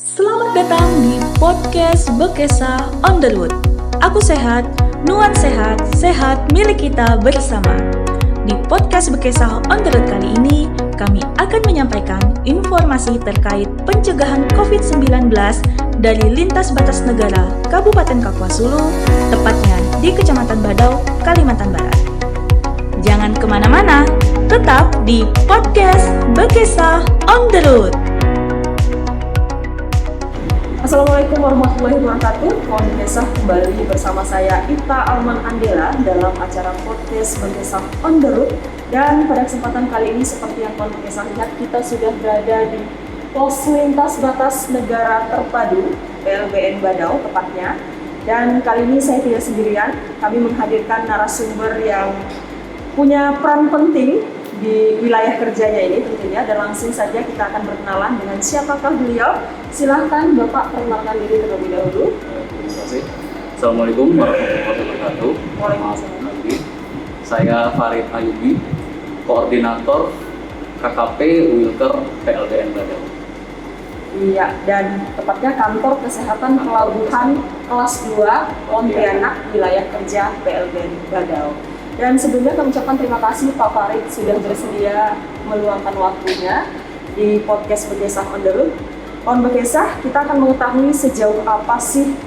Selamat datang di podcast Bekesa on the Road. Aku sehat, Nuan sehat, sehat milik kita bersama. Di podcast Bekesa on the Road kali ini, kami akan menyampaikan informasi terkait pencegahan COVID-19 dari lintas batas negara Kabupaten Kapuas Hulu, tepatnya di Kecamatan Badau, Kalimantan Barat. Jangan kemana-mana, tetap di podcast Bekesa on the Road. Assalamualaikum warahmatullahi wabarakatuh. Pohon Bekesa kembali bersama saya Ita Alman Andela dalam acara podcast Bekesa on the Road. Dan pada kesempatan kali ini seperti yang Pohon Bekesa lihat, kita sudah berada di pos lintas batas negara terpadu PLBN Badau tepatnya. Dan kali ini saya tidak sendirian, kami menghadirkan narasumber yang punya peran penting di wilayah kerjanya ini tentunya, dan langsung saja kita akan berkenalan dengan siapakah beliau. Silahkan Bapak perkenalkan diri terlebih dahulu. Terima kasih. Assalamualaikum warahmatullahi wabarakatuh. Waalaikumsalam. Saya Farid Ayubi, Koordinator KKP Wilker PLBN Badau. Iya, dan tepatnya Kantor Kesehatan Pelabuhan kelas 2 Pontianak Wilayah Kerja PLBN Badau. Dan sebelumnya kami ucapkan terima kasih Pak Farid sudah bersedia meluangkan waktunya di podcast Bekesa on the Road. On Bekesa, kita akan mengetahui sejauh apa sih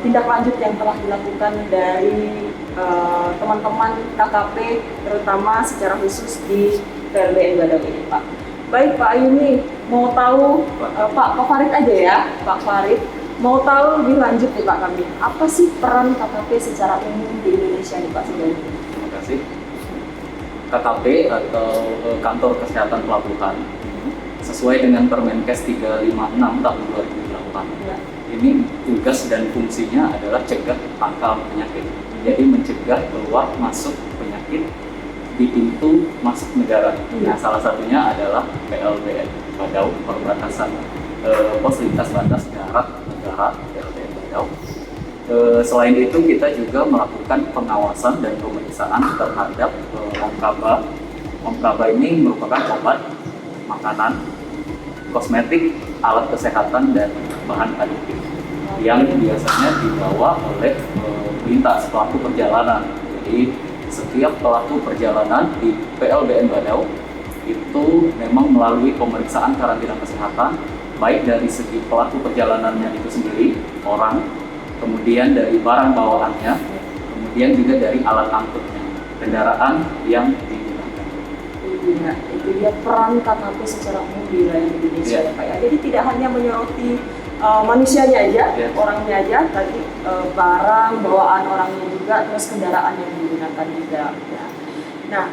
tindak lanjut yang telah dilakukan dari teman-teman KKP, terutama secara khusus di PLBN Badau ini, Pak. Baik Pak Ayumi, mau tahu Pak Farid aja ya, Pak Farid. Mau tahu lebih lanjut nih Pak kami, apa sih peran KKP secara umum di Indonesia nih Pak sejauh ini? Terima kasih. KKP atau Kantor Kesehatan Pelabuhan sesuai dengan Permenkes 356 tahun 2008. Ya. Ini tugas dan fungsinya adalah cegah tangkal penyakit. Jadi mencegah keluar masuk penyakit di pintu masuk negara. Ya. Nah, salah satunya adalah PLBN Badau, perbatasan pos lintas batas darat negara PLBN Badau. Selain itu kita juga melakukan pengawasan dan pemeriksaan terhadap Omkaba. Omkaba ini merupakan obat, makanan, kosmetik, alat kesehatan, dan bahan aditip yang biasanya dibawa oleh pelintas pelaku perjalanan. Jadi setiap pelaku perjalanan di PLBN Badau itu memang melalui pemeriksaan karantina kesehatan, baik dari segi pelaku perjalanannya itu sendiri, orang, kemudian dari barang bawaannya, kemudian juga dari alat angkutnya, kendaraan yang digunakan. Iya, itu dia peran KKP secara umum di wilayah Indonesia ya Pak ya. Jadi tidak hanya menyoroti manusianya aja, orangnya aja, tapi barang bawaan orangnya juga, terus kendaraan yang digunakan juga. Ya. Nah,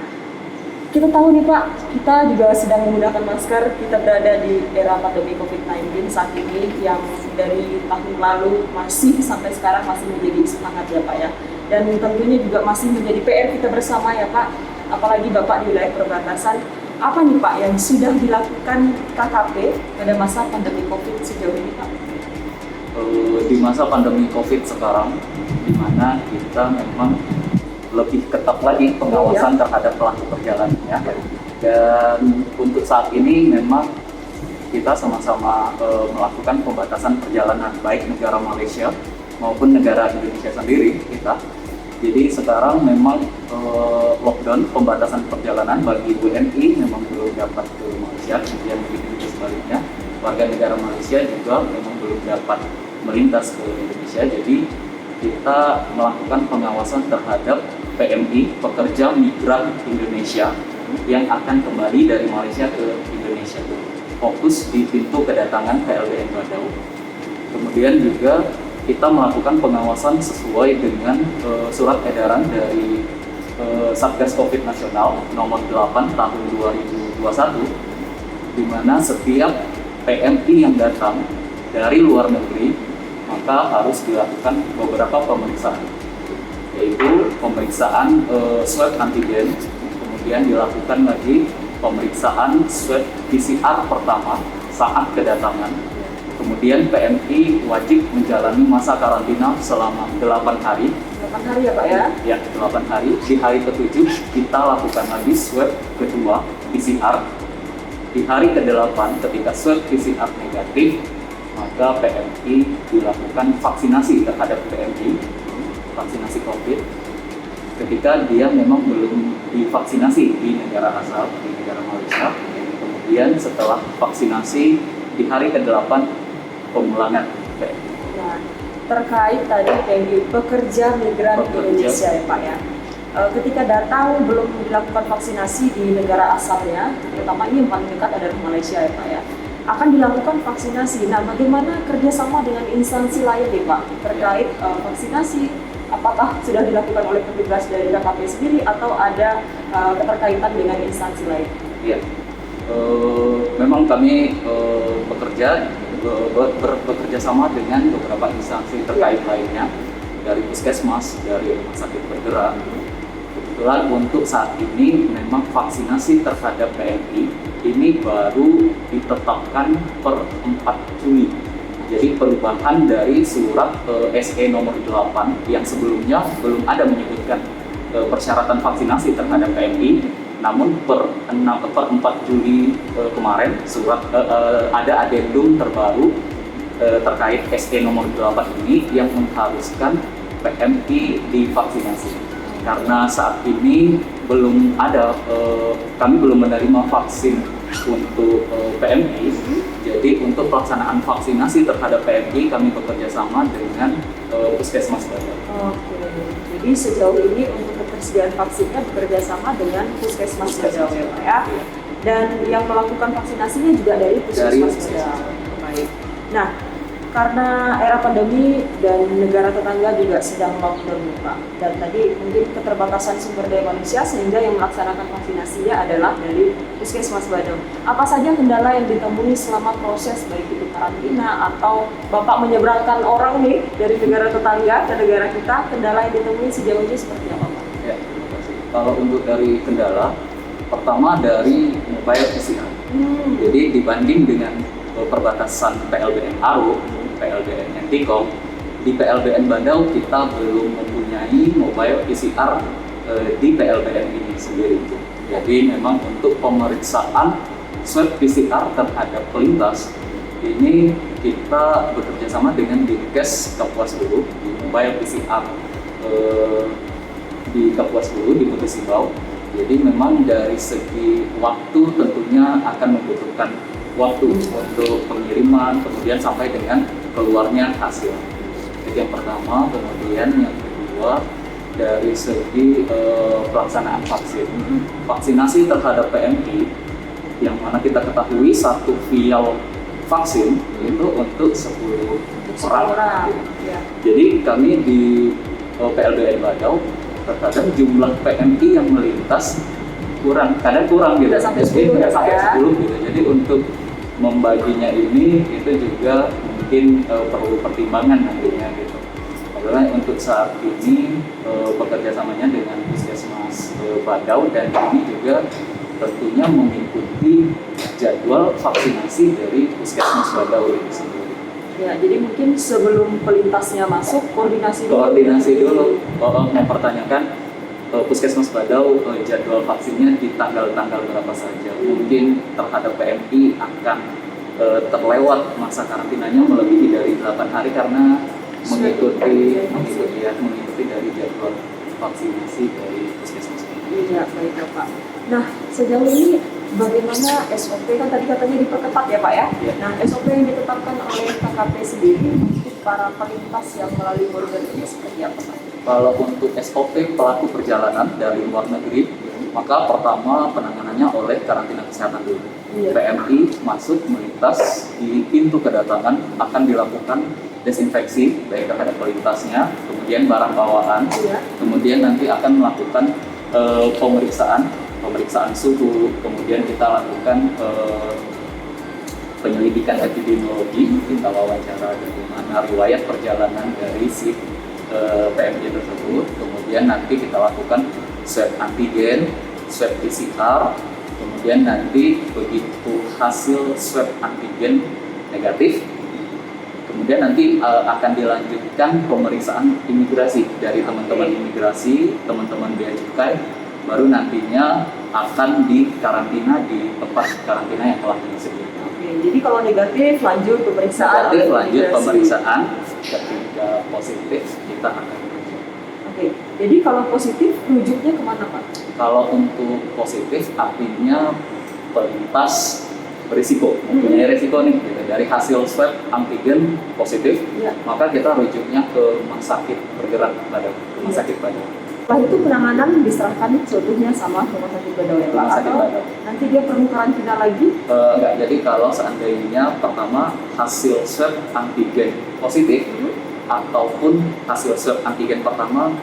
kita tahu nih Pak, kita juga sedang menggunakan masker. Kita berada di era pandemi COVID-19 saat ini yang dari tahun lalu masih sampai sekarang masih menjadi semangat ya Pak ya. Dan tentunya juga masih menjadi PR kita bersama ya Pak. Apalagi Bapak di wilayah perbatasan. Apa nih Pak yang sudah dilakukan KKP pada masa pandemi COVID sejauh ini Pak? Di masa pandemi COVID sekarang, di mana kita memang lebih ketat lagi pengawasan terhadap pelaku perjalanannya. Dan untuk saat ini memang kita sama-sama melakukan pembatasan perjalanan baik negara Malaysia maupun negara Indonesia sendiri kita. Jadi sekarang memang lockdown pembatasan perjalanan bagi WNI memang belum dapat ke Malaysia, kemudian begitu juga sebaliknya warga negara Malaysia juga memang belum dapat melintas ke Indonesia. Jadi kita melakukan pengawasan terhadap PMI, pekerja migran Indonesia yang akan kembali dari Malaysia ke Indonesia. Fokus di pintu kedatangan PLBN Badau. Kemudian juga kita melakukan pengawasan sesuai dengan surat edaran dari Satgas Covid Nasional nomor 8 tahun 2021, di mana setiap PMI yang datang dari luar negeri maka harus dilakukan beberapa pemeriksaan, yaitu pemeriksaan swab antigen, kemudian dilakukan lagi pemeriksaan swab PCR pertama saat kedatangan, kemudian PMI wajib menjalani masa karantina selama 8 hari. 8 hari ya Pak ya? Ya, 8 hari. Di hari ke-7 kita lakukan lagi swab kedua PCR. Di hari ke-8 ketika swab PCR negatif, maka PMI dilakukan vaksinasi terhadap PMI, vaksinasi COVID. Ketika dia memang belum divaksinasi di negara asal, di negara Malaysia, kemudian setelah vaksinasi di hari ke-8 pemulangan PMI. Nah, terkait tadi PMI pekerja migran Indonesia ya Pak ya. Ketika datang belum dilakukan vaksinasi di negara asalnya, terutama ini yang paling dekat adalah Malaysia ya Pak ya, akan dilakukan vaksinasi. Nah, bagaimana kerjasama dengan instansi lain nih Pak terkait vaksinasi? Apakah sudah dilakukan oleh petugas dari KKP sendiri atau ada keterkaitan dengan instansi lain? Iya, memang kami bekerja sama dengan beberapa instansi terkait lainnya, dari puskesmas, dari rumah sakit bergerak. Kebetulan untuk saat ini memang vaksinasi terhadap PMI ini baru ditetapkan per 4 Juli. Jadi perubahan dari surat SE nomor 8 yang sebelumnya belum ada menyebutkan persyaratan vaksinasi terhadap PMI, namun per 4 Juli kemarin surat ada adendum terbaru terkait SE nomor 8 ini yang mengharuskan PMI divaksinasi. Karena saat ini belum ada, kami belum menerima vaksin untuk PMI, jadi untuk pelaksanaan vaksinasi terhadap PMI kami bekerja sama dengan Puskesmas Badau. Oke, jadi sejauh ini untuk ketersediaan vaksinnya bekerja sama dengan Puskesmas Badau ya Pak ya. Dan yang melakukan vaksinasinya juga dari Puskesmas Badau. Baik. Nah, karena era pandemi dan negara tetangga juga sedang lockdown Pak, dan tadi mungkin keterbatasan sumber daya manusia sehingga yang melaksanakan vaksinasinya adalah dari Puskesmas Badau. Apa saja kendala yang ditemui selama proses baik itu karantina atau Bapak menyeberangkan orang nih dari negara tetangga ke negara kita, kendala yang ditemui sejauh ini seperti apa Pak? Ya, terima kasih. Kalau untuk dari kendala, pertama dari mobile PCR. Jadi dibanding dengan perbatasan PLBN Aro, PLBN Ntikong, di PLBN Badau kita belum mempunyai mobile PCR di PLBN ini sendiri. Jadi memang untuk pemeriksaan swab PCR terhadap pelintas ini kita bekerja sama dengan Dinkes Kapuas Hulu di mobile PCR di Kapuas Hulu di Kota Simbau. Jadi memang dari segi waktu tentunya akan membutuhkan waktu untuk pengiriman, kemudian sampai dengan keluarnya hasil. Itu yang pertama. Kemudian yang kedua dari segi pelaksanaan vaksin. Vaksinasi terhadap PMI yang mana kita ketahui satu vial vaksin itu untuk 10 orang. Ya. Jadi kami di PLBN Badau terkadang jumlah PMI yang melintas kadang kurang gitu. Tidak sampai 10 tidak sampai ya. 10 gitu. Jadi untuk membaginya ini itu juga mungkin perlu pertimbangan nantinya gitu. Karena untuk saat ini bekerja samanya dengan Puskesmas Badau, dan ini juga tentunya mengikuti jadwal vaksinasi dari Puskesmas Badau ini sendiri. Ya, jadi mungkin sebelum pelintasnya masuk koordinasi dulu mempertanyakan Puskesmas Badau jadwal vaksinnya di tanggal-tanggal berapa saja. Mungkin terhadap PMI akan terlewat masa karantinanya melebihi dari 8 hari karena mengikuti dari jadwal vaksinasi dari Puskesmas. Iya, baik ya Pak. Nah, sejauh ini bagaimana SOP, kan tadi katanya diperketat ya Pak ya? Ya. Nah, SOP yang ditetapkan oleh KKP sendiri untuk para pelintas yang melalui koridor ini seperti apa Pak? Kalau untuk SOP pelaku perjalanan dari luar negeri, maka pertama penanganannya oleh karantina kesehatan dulu. Iya. PMI masuk melintas di pintu kedatangan akan dilakukan desinfeksi baik terhadap pelintasnya, kemudian barang bawaan, Iya. kemudian nanti akan melakukan pemeriksaan suhu, kemudian kita lakukan penyelidikan epidemiologi, kita wawancara bagaimana riwayat perjalanan dari si PMI tersebut, kemudian nanti kita lakukan swab antigen, swab PCR, kemudian nanti begitu hasil swab antigen negatif, kemudian nanti akan dilanjutkan pemeriksaan imigrasi dari teman-teman imigrasi, teman-teman bea cukai, baru nantinya akan dikarantina di tempat karantina yang telah disediakan. Oke, jadi kalau negatif lanjut pemeriksaan. Negatif atau lanjut imigrasi. pemeriksaan, ketika positif kita akan rujuk. Oke, jadi kalau positif rujuknya kemana Pak? Kalau untuk positif artinya pelintas berisiko, mempunyai risiko nih gitu. Dari hasil swab antigen positif, Iya. maka kita rujuknya ke rumah sakit bergerak pada rumah Iya. sakit Badau. Setelah itu penanganan diserahkan seutuhnya sama rumah sakit Badau ya Pak? Rumah sakit Atau Badau. nanti dia perlu karantina lagi? Enggak, jadi kalau seandainya pertama hasil swab antigen positif ataupun hasil swab antigen pertama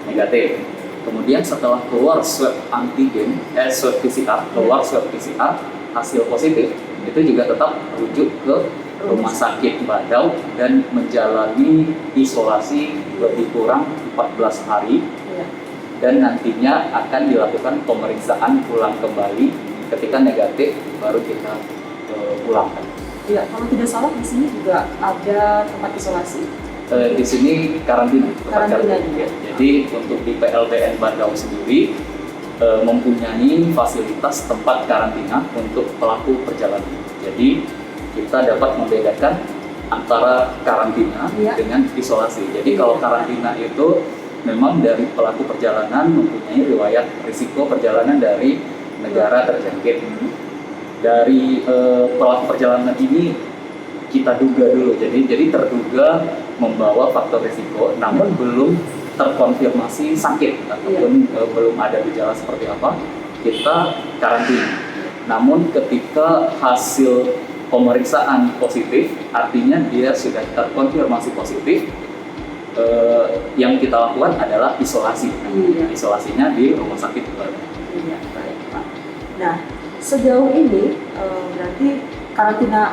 negatif. Kemudian setelah keluar swab antigen, swab PCR, keluar swab PCR hasil positif, itu juga tetap rujuk ke rumah sakit Badau dan menjalani isolasi lebih kurang 14 hari Iya. dan nantinya akan dilakukan pemeriksaan pulang kembali ketika negatif baru kita pulangkan. Iya, kalau tidak salah di sini juga ada tempat isolasi. Di sini karantina, tempat Karantina karantina. juga. Jadi untuk di PLBN Badau sendiri mempunyai fasilitas tempat karantina untuk pelaku perjalanan. Jadi kita dapat membedakan antara karantina Iya. dengan isolasi. Jadi kalau karantina itu memang dari pelaku perjalanan mempunyai riwayat risiko perjalanan dari negara terjangkit. Dari pelaku perjalanan ini kita duga dulu, jadi terduga membawa faktor risiko, namun belum terkonfirmasi sakit ataupun belum ada gejala seperti apa, kita karantina. Namun ketika hasil pemeriksaan positif, artinya dia sudah terkonfirmasi positif, yang kita lakukan adalah isolasi. Iya. Isolasinya di rumah sakit. Iya, baik Pak. Nah, sejauh ini berarti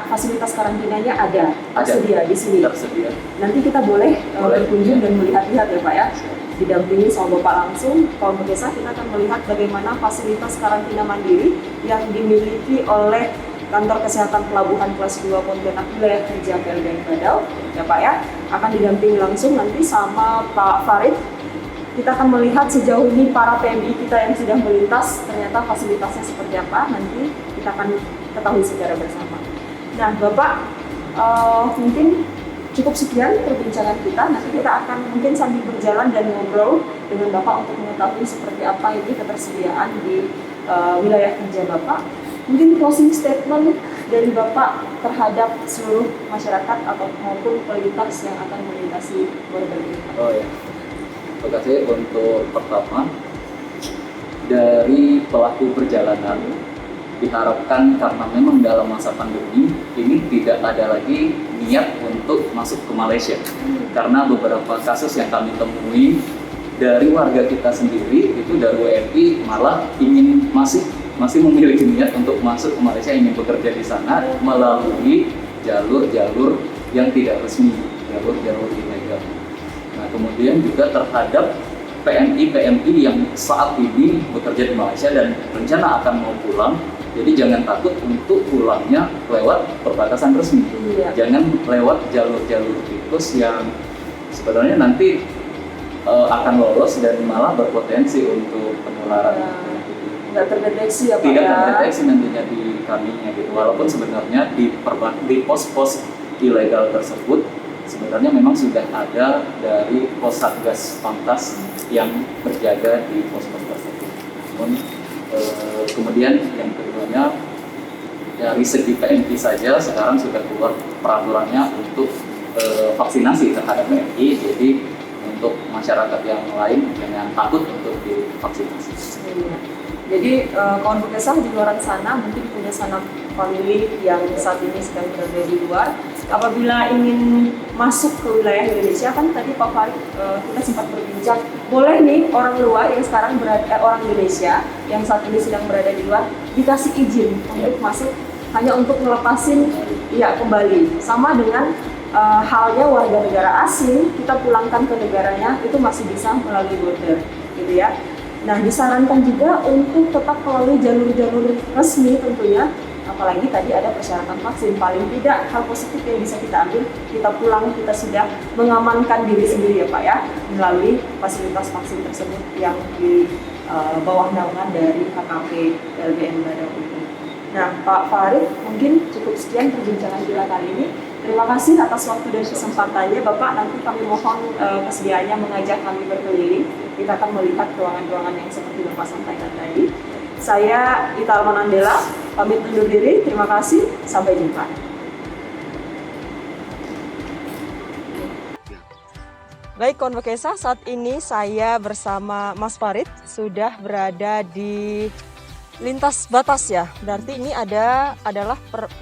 fasilitas karantinanya ada tersedia di sini. Tersedia. Nanti kita boleh Boleh. berkunjung dan melihat-lihat ya Pak ya. Didampingi sama Bapak langsung. Kalau berkisah kita akan melihat bagaimana fasilitas karantina mandiri yang dimiliki oleh Kantor Kesehatan Pelabuhan Kelas 2 Pontianak Wilayah Kerja PLBN Badau ya Pak ya. Akan didampingi langsung nanti sama Pak Farid. Kita akan melihat sejauh ini para PMI kita yang sudah melintas ternyata fasilitasnya seperti apa, nanti kita akan ketahui secara bersama. Nah Bapak, mungkin cukup sekian perbincangan kita. Nanti kita akan mungkin sambil berjalan dan ngobrol dengan Bapak untuk mengetahui seperti apa ini ketersediaan di wilayah kerja Bapak. Mungkin closing statement dari Bapak terhadap seluruh masyarakat atau maupun pelintas yang akan melintasi border ini. Oh ya. Terima kasih. Untuk pertama, dari pelaku perjalanan diharapkan karena memang dalam masa pandemi ini tidak ada lagi niat untuk masuk ke Malaysia, karena beberapa kasus yang kami temui dari warga kita sendiri itu dari WNI malah ingin masih memiliki niat untuk masuk ke Malaysia, ingin bekerja di sana melalui jalur-jalur yang tidak resmi, jalur-jalur ilegal. Nah, kemudian juga terhadap PMI yang saat ini bekerja di Malaysia dan rencana akan mau pulang, jadi jangan takut untuk pulangnya lewat perbatasan resmi. Iya. Jangan lewat jalur-jalur tikus yang sebenarnya nanti akan lolos dan malah berpotensi untuk penularan. Nggak terdeteksi ya Pak Tidak ya? terdeteksi nantinya di kaminya gitu. Walaupun sebenarnya di pos-pos ilegal tersebut sebenarnya memang sudah ada dari pos Satgas Pamtas yang berjaga di pos-pos tersebut. Namun kemudian yang keduanya dari segi PMI saja sekarang sudah keluar peraturannya untuk vaksinasi terhadap PMI. Jadi untuk masyarakat yang lain jangan takut untuk divaksinasi. Iya. Jadi kawan bekesah di luar sana mungkin punya sanak famili yang saat ini sedang berada di luar. Apabila ingin masuk ke wilayah Indonesia, kan tadi Pak Farid kita sempat berbincang, boleh nih orang luar yang sekarang orang Indonesia yang saat ini sedang berada di luar dikasih izin untuk masuk hanya untuk ngelepasin kembali. Sama dengan halnya warga negara asing, kita pulangkan ke negaranya itu masih bisa melalui border, gitu ya. Nah, disarankan juga untuk tetap melalui jalur-jalur resmi tentunya, apalagi tadi ada persyaratan vaksin. Paling tidak hal positif yang bisa kita ambil, kita pulang kita sudah mengamankan diri sendiri ya Pak ya, melalui fasilitas vaksin tersebut yang di bawah naungan dari KKP PLBN Badau ini. Nah, Pak Farid, mungkin cukup sekian perbincangan kita kali ini. Terima kasih atas waktu dan kesempatannya, Bapak. Nanti kami mohon kesediaannya mengajak kami berkeliling. Kita akan melihat ruangan-ruangan yang seperti Bapak sampaikan tadi. Saya Ita Almanandela, pamit undur diri. Terima kasih, sampai jumpa. Baik, kawan Bekesa, saat ini saya bersama Mas Farid sudah berada di lintas batas ya. Berarti ini adalah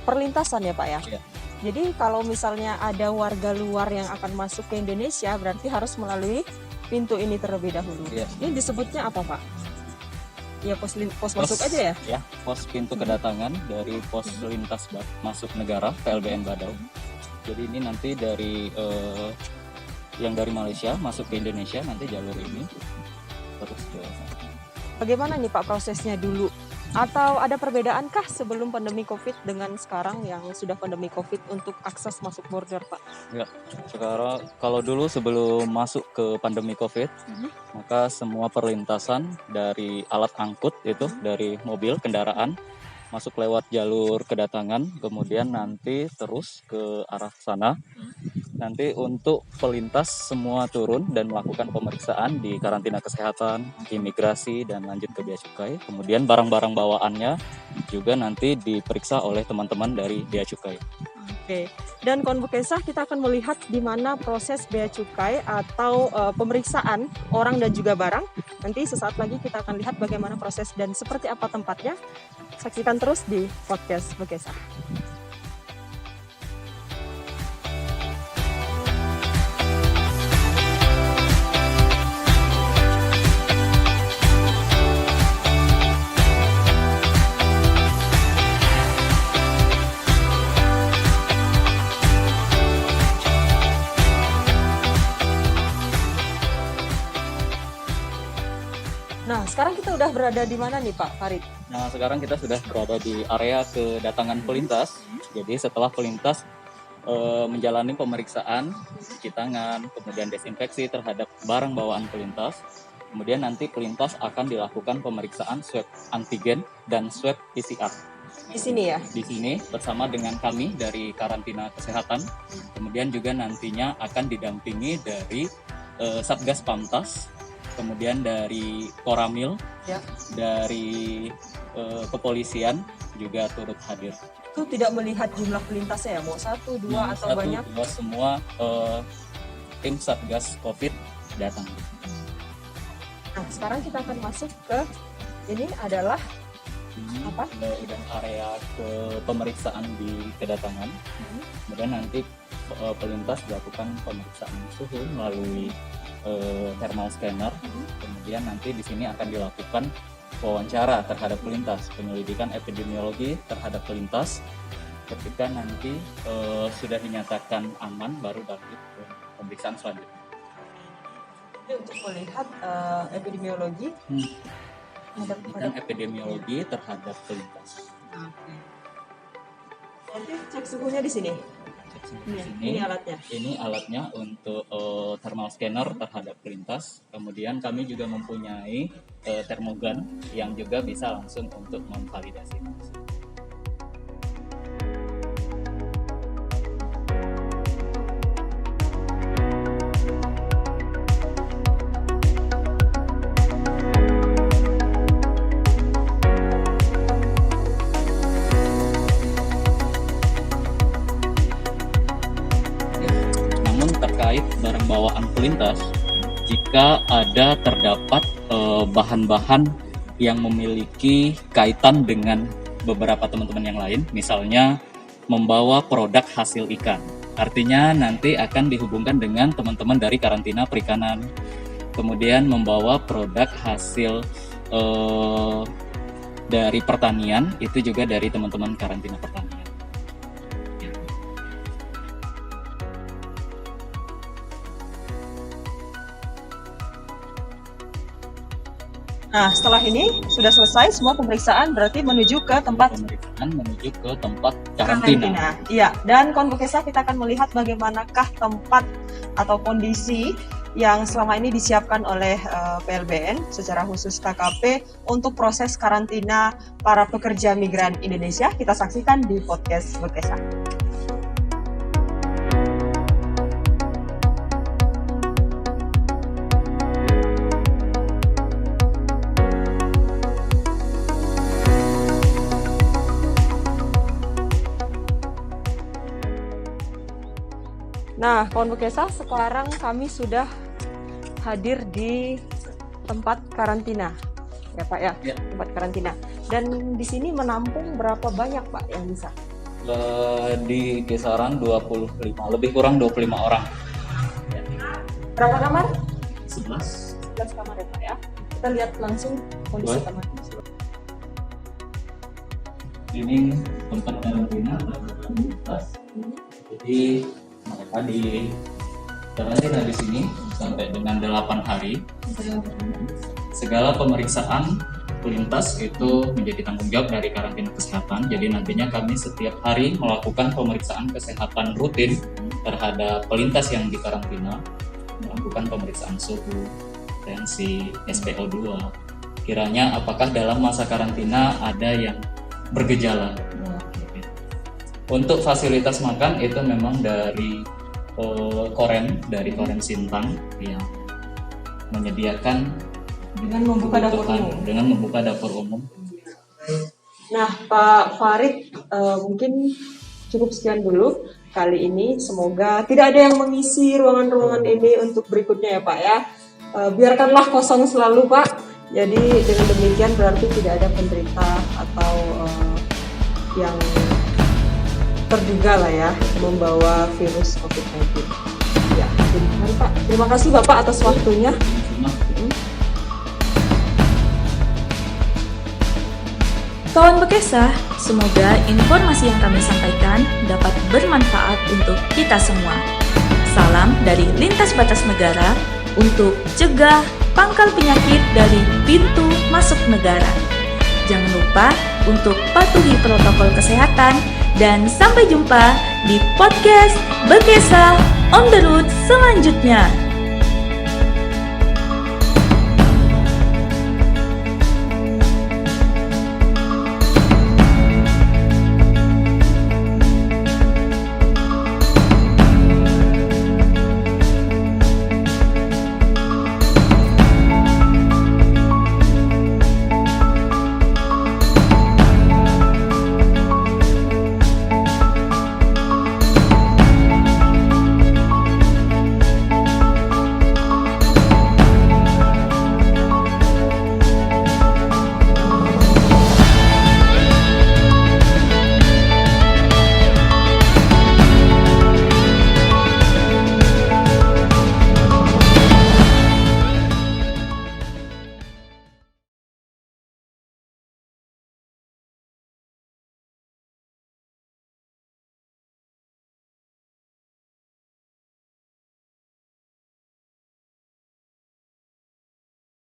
perlintasan ya Pak ya? Iya. Jadi kalau misalnya ada warga luar yang akan masuk ke Indonesia, berarti harus melalui pintu ini terlebih dahulu. Iya. Ini disebutnya apa Pak? Ya pos masuk aja ya? Ya, pos pintu kedatangan dari pos lintas masuk negara PLBN Badau. Jadi ini nanti dari yang dari Malaysia masuk ke Indonesia, nanti jalur ini terus ke sana. Bagaimana nih Pak prosesnya dulu? Atau ada perbedaankah sebelum pandemi COVID dengan sekarang yang sudah pandemi COVID untuk akses masuk border Pak? Ya, sekarang kalau dulu sebelum masuk ke pandemi COVID, maka semua perlintasan dari alat angkut itu dari mobil kendaraan masuk lewat jalur kedatangan, kemudian nanti terus ke arah sana. Nanti untuk pelintas semua turun dan melakukan pemeriksaan di karantina kesehatan, imigrasi, dan lanjut ke bea cukai. Kemudian barang-barang bawaannya juga nanti diperiksa oleh teman-teman dari bea cukai. Oke, dan kawan Bekesa, kita akan melihat di mana proses bea cukai atau pemeriksaan orang dan juga barang. Nanti sesaat lagi kita akan lihat bagaimana proses dan seperti apa tempatnya. Saksikan terus di podcast Bekesa. Nah, sekarang kita udah berada di mana nih Pak Farid? Nah, sekarang kita sudah berada di area kedatangan pelintas. Jadi setelah pelintas menjalani pemeriksaan cuci tangan, kemudian desinfeksi terhadap barang bawaan pelintas. Kemudian nanti pelintas akan dilakukan pemeriksaan swab antigen dan swab PCR. Di sini ya? Di sini bersama dengan kami dari karantina kesehatan. Kemudian juga nantinya akan didampingi dari Satgas Pamtas, kemudian dari Koramil, Ya. dari kepolisian juga turut hadir. Itu tidak melihat jumlah pelintasnya ya, mau satu, dua, atau banyak? Dua, semua tim Satgas COVID datang. Nah, sekarang kita akan masuk ke ini adalah apa? Udah area ke pemeriksaan di kedatangan. Kemudian nanti pelintas dilakukan pemeriksaan suhu melalui thermal scanner. Kemudian nanti di sini akan dilakukan wawancara terhadap pelintas, penyelidikan epidemiologi terhadap pelintas. Ketika nanti sudah dinyatakan aman, baru lanjut ke pemeriksaan selanjutnya. Ini untuk melihat epidemiologi. Dan epidemiologi terhadap pelintas. Oke. Nanti cek suhunya di sini. Ini alatnya. Ini alatnya untuk thermal scanner terhadap pelintas. Kemudian kami juga mempunyai termogun yang juga bisa langsung untuk memvalidasi. Terkait barang bawaan pelintas, jika ada terdapat bahan-bahan yang memiliki kaitan dengan beberapa teman-teman yang lain, misalnya membawa produk hasil ikan, artinya nanti akan dihubungkan dengan teman-teman dari karantina perikanan, kemudian membawa produk hasil dari pertanian, itu juga dari teman-teman karantina pertanian. Nah, setelah ini sudah selesai semua pemeriksaan, berarti menuju ke tempat Menuju ke tempat karantina. Iya, dan kawan Bekesa kita akan melihat bagaimanakah tempat atau kondisi yang selama ini disiapkan oleh PLBN secara khusus KKP untuk proses karantina para pekerja migran Indonesia. Kita saksikan di podcast Bekesa. Nah, kawan Bekesa, sekarang kami sudah hadir di tempat karantina, ya Pak ya, Ya. tempat karantina. Dan di sini menampung berapa banyak Pak yang bisa? Di kisaran 25, lebih kurang 25 orang. Berapa kamar? 11. 11 kamar ya Pak ya. Kita lihat langsung kondisi Boleh. kamar. Ini tempat karantina komunitas. Jadi mereka di karantina di sini sampai dengan 8 hari. Segala pemeriksaan pelintas itu menjadi tanggung jawab dari karantina kesehatan. Jadi nantinya kami setiap hari melakukan pemeriksaan kesehatan rutin terhadap pelintas yang di karantina, melakukan pemeriksaan suhu, tensi, SpO2. Kiranya apakah dalam masa karantina ada yang bergejala. Untuk fasilitas makan itu memang dari Korem Sintang yang menyediakan Dengan membuka dapur kebutuhan umum. dengan membuka dapur umum. Nah, Pak Farid, mungkin cukup sekian dulu kali ini. Semoga tidak ada yang mengisi ruangan-ruangan ini untuk berikutnya ya Pak ya. Biarkanlah kosong selalu Pak. Jadi dengan demikian berarti tidak ada penderita atau yang terduga lah ya membawa virus COVID-19. Ya, mari Pak. Terima kasih Bapak atas waktunya. Kawan Bekesa, semoga informasi yang kami sampaikan dapat bermanfaat untuk kita semua. Salam dari lintas batas negara untuk cegah pangkal penyakit dari pintu masuk negara. Jangan lupa untuk patuhi protokol kesehatan dan sampai jumpa di podcast Bekesa on the Road selanjutnya.